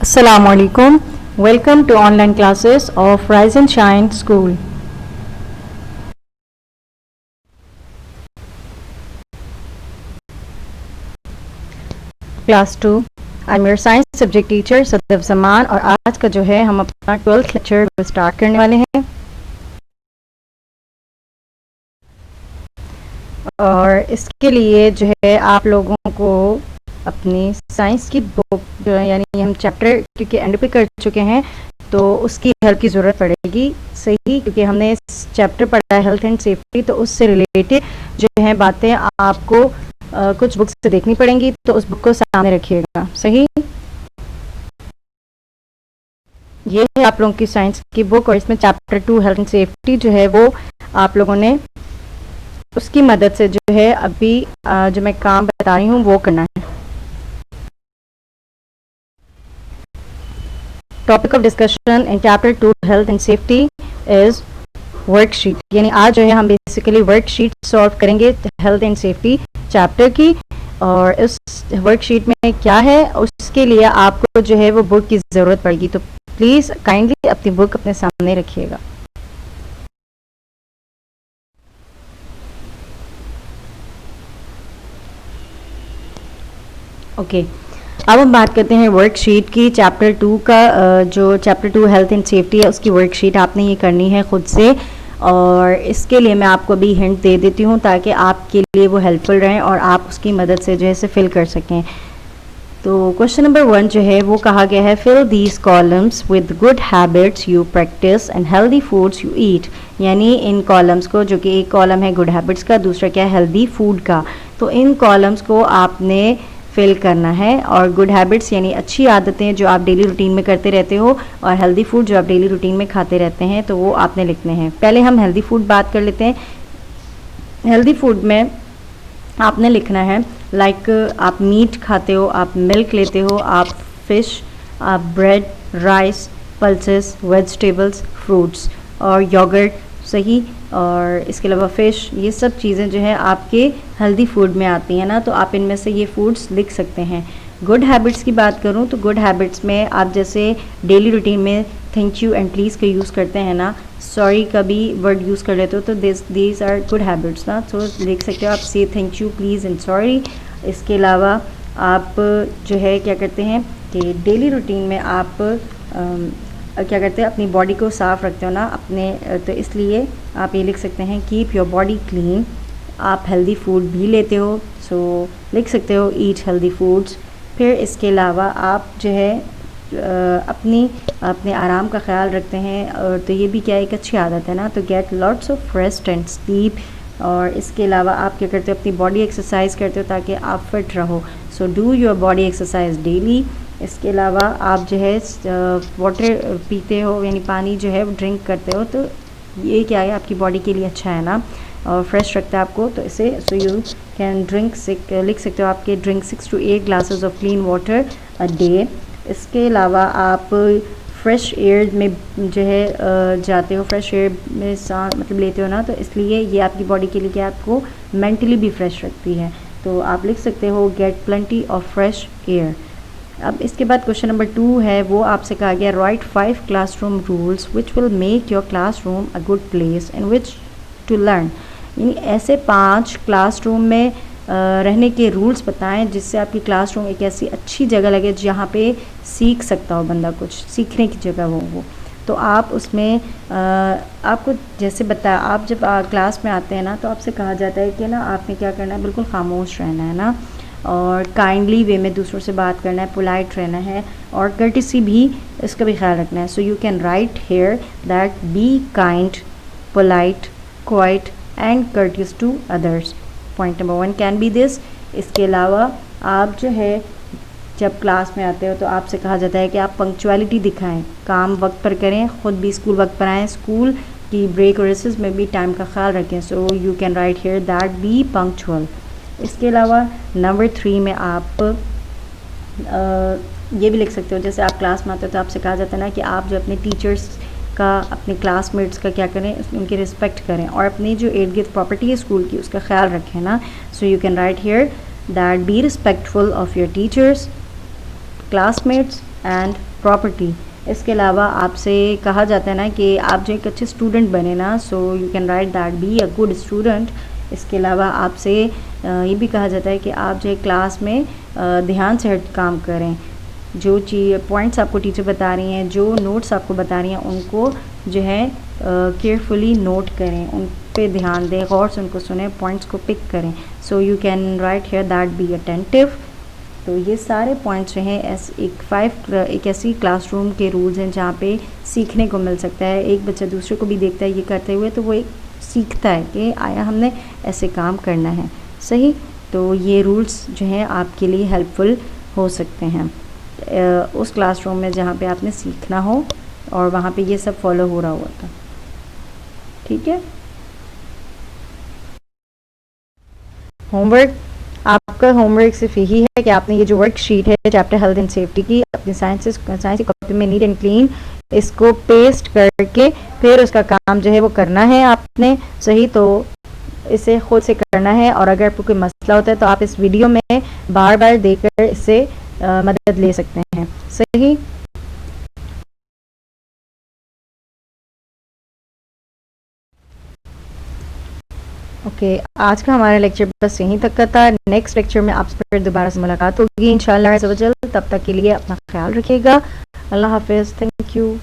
Assalamu alaikum. Welcome to online classes of Rise and Shine School. Class 2. I'm your science subject teacher Sadaf Zaman और आज का जो है हम अपना 12th लेक्चर स्टार्ट करने वाले हैं और इसके लिए जो है आप लोगों को अपनी साइंस की बुक जो है यानी हम चैप्टर क्योंकि एंड पे कर चुके हैं तो उसकी हेल्प की ज़रूरत पड़ेगी सही क्योंकि हमने इस चैप्टर पढ़ा है हेल्थ एंड सेफ्टी तो उससे रिलेटेड जो है बातें आपको कुछ बुक्स से देखनी पड़ेंगी तो उस बुक को सामने रखिएगा सही। ये है आप लोगों की साइंस की बुक और इसमें चैप्टर 2 हेल्थ एंड सेफ्टी जो है वो आप लोगों ने उसकी मदद से जो है अभी जो मैं काम बता रही हूँ वो करना है। Topic of discussion in chapter 2 health and safety is worksheet यानी आज जो है हम बेसिकली वर्कशीट सॉल्व करेंगे हेल्थ एंड सेफ्टी चैप्टर की और इस वर्कशीट में क्या है उसके लिए आपको जो है वो बुक की ज़रूरत पड़ेगी तो प्लीज़ काइंडली अपनी बुक अपने सामने रखिएगा। ओके अब हम बात करते हैं वर्कशीट की चैप्टर 2 का जो चैप्टर 2 हेल्थ एंड सेफ्टी है उसकी वर्कशीट आपने ये करनी है खुद से और इसके लिए मैं आपको अभी हिंट दे देती हूँ ताकि आपके लिए वो हेल्पफुल रहें और आप उसकी मदद से जो है इसे फिल कर सकें। तो क्वेश्चन नंबर 1 जो है वो कहा गया है fill these columns with good habits you practice and healthy foods you eat यानी इन कॉलम्स को जो कि एक कॉलम है गुड हैबिट्स का दूसरा क्या है हेल्दी फूड का तो इन कॉलम्स को आपने फिल करना है और गुड हैबिट्स यानी अच्छी आदतें जो आप डेली रूटीन में करते रहते हो और हेल्दी फूड जो आप डेली रूटीन में खाते रहते हैं तो वो आपने लिखने हैं। पहले हम हेल्दी फूड बात कर लेते हैं। हेल्दी फूड में आपने लिखना है लाइक आप मीट खाते हो आप मिल्क लेते हो आप फिश आप bread rice pulses vegetables fruits और योगर्ट सही और इसके अलावा फ़िश ये सब चीज़ें जो है आपके हेल्दी फूड में आती हैं ना तो आप इनमें से ये फूड्स लिख सकते हैं। गुड हैबिट्स की बात करूँ तो गुड हैबिट्स में आप जैसे डेली रूटीन में थैंक यू एंड प्लीज़ का यूज़ करते हैं ना सॉरी का भी वर्ड यूज़ कर लेते हो तो दीज आर गुड हैबिट्स ना तो लिख सकते हो आप से thank you please and sorry. इसके अलावा आप जो है क्या करते हैं कि डेली रूटीन में आप क्या करते हैं अपनी बॉडी को साफ़ रखते हो ना अपने तो इसलिए आप ये लिख सकते हैं कीप योर बॉडी क्लीन। आप हेल्दी फूड भी लेते हो सो लिख सकते हो ईट हेल्दी फूड्स। फिर इसके अलावा आप जो है अपने आराम का ख्याल रखते हैं और तो ये भी क्या एक अच्छी आदत है ना तो get lots of rest and sleep. और इसके अलावा आप क्या करते हो अपनी बॉडी एक्सरसाइज करते हो ताकि आप फिट रहो so do your body exercise daily. इसके अलावा आप जो है वाटर पीते हो यानी पानी जो है वो ड्रिंक करते हो तो ये क्या है आपकी बॉडी के लिए अच्छा है ना और फ्रेश रखता है आपको तो इसे सो यू कैन ड्रिंक लिख सकते हो आपके drink 6 to 8 glasses of clean water a day. इसके अलावा आप फ्रेश एयर में जो है जाते हो फ्रेश एयर में मतलब लेते हो ना तो इसलिए ये आपकी बॉडी के लिए क्या आपको मेंटली भी फ्रेश रखती है तो आप लिख सकते हो get plenty of fresh air. अब इसके बाद क्वेश्चन नंबर 2 है वो आपसे कहा गया write 5 classroom rules which will make your classroom a good place in which to learn यानी ऐसे 5 क्लासरूम में रहने के रूल्स बताएं जिससे आपकी क्लासरूम एक ऐसी अच्छी जगह लगे जहाँ पे सीख सकता हो बंदा कुछ सीखने की जगह हो वो तो आप उसमें आपको जैसे बताया आप जब क्लास में आते हैं ना तो आपसे कहा जाता है कि ना आपने क्या करना है बिल्कुल खामोश रहना है ना और काइंडली वे में दूसरों से बात करना है पोलाइट रहना है और कर्टिसी भी इसका भी ख्याल रखना है so you can write here that be kind polite quiet and courteous to others. Point number 1 can be this. इसके अलावा आप जो है जब क्लास में आते हो तो आपसे कहा जाता है कि आप पंक्चुअलिटी दिखाएं काम वक्त पर करें खुद भी स्कूल वक्त पर आएँ स्कूल की ब्रेक और रिसेस में भी टाइम का ख्याल रखें so you can write here that be punctual. इसके अलावा नंबर 3 में आप ये भी लिख सकते हो जैसे आप क्लास में आते हो तो आपसे कहा जाता है ना कि आप जो अपने टीचर्स का अपने क्लासमेट्स का क्या करें उनकी रिस्पेक्ट करें और अपनी जो इर्द गिर्द प्रॉपर्टी है स्कूल की उसका ख्याल रखें ना सो you can right here that be respectful of your teachers classmates and property. इसके अलावा आपसे कहा जाता है ना कि आप जो एक अच्छे स्टूडेंट बने ना, सो you can right that be a good student. इसके अलावा आपसे ये भी कहा जाता है कि आप जो है क्लास में ध्यान से हट काम करें। जो पॉइंट्स आपको टीचर बता रही हैं, जो नोट्स आपको बता रही हैं, उनको जो है केयरफुली नोट करें, उन पे ध्यान दें, गौर से उनको सुने, पॉइंट्स को पिक करें। सो you can right here that be attentive. तो ये सारे पॉइंट्स जो हैं एक ऐसी क्लासरूम के रूल्स हैं जहाँ पे सीखने को मिल सकता है। एक बच्चा दूसरे को भी देखता है ये करते हुए, तो वो एक सीखता है कि आया हमने ऐसे काम करना है। सही, तो ये रूल्स जो हैं आपके लिए हेल्पफुल हो सकते हैं उस क्लासरूम में जहाँ पे आपने सीखना हो और वहाँ पे ये सब फॉलो हो रहा हुआ था। ठीक है। होमवर्क, आपका होमवर्क सिर्फ यही है कि आपने ये जो वर्कशीट है चैप्टर हेल्थ एंड सेफ्टी की अपनी साइंस की कॉपी में नीट एंड क्लीन इसको पेस्ट करके फिर उसका काम जो है वो करना है आपने। सही, तो इसे खुद से करना है और अगर आपको कोई मसला होता है तो आप इस वीडियो में बार बार देखकर इससे मदद ले सकते हैं। सही, ओके आज का हमारा लेक्चर बस यहीं तक का था। नेक्स्ट लेक्चर में आपसे फिर दोबारा से मुलाकात होगी इंशाल्लाह अज़्ज़ा वजल। तब तक के लिए अपना ख्याल रखिएगा। अल्लाह हाफिज़। Thank you.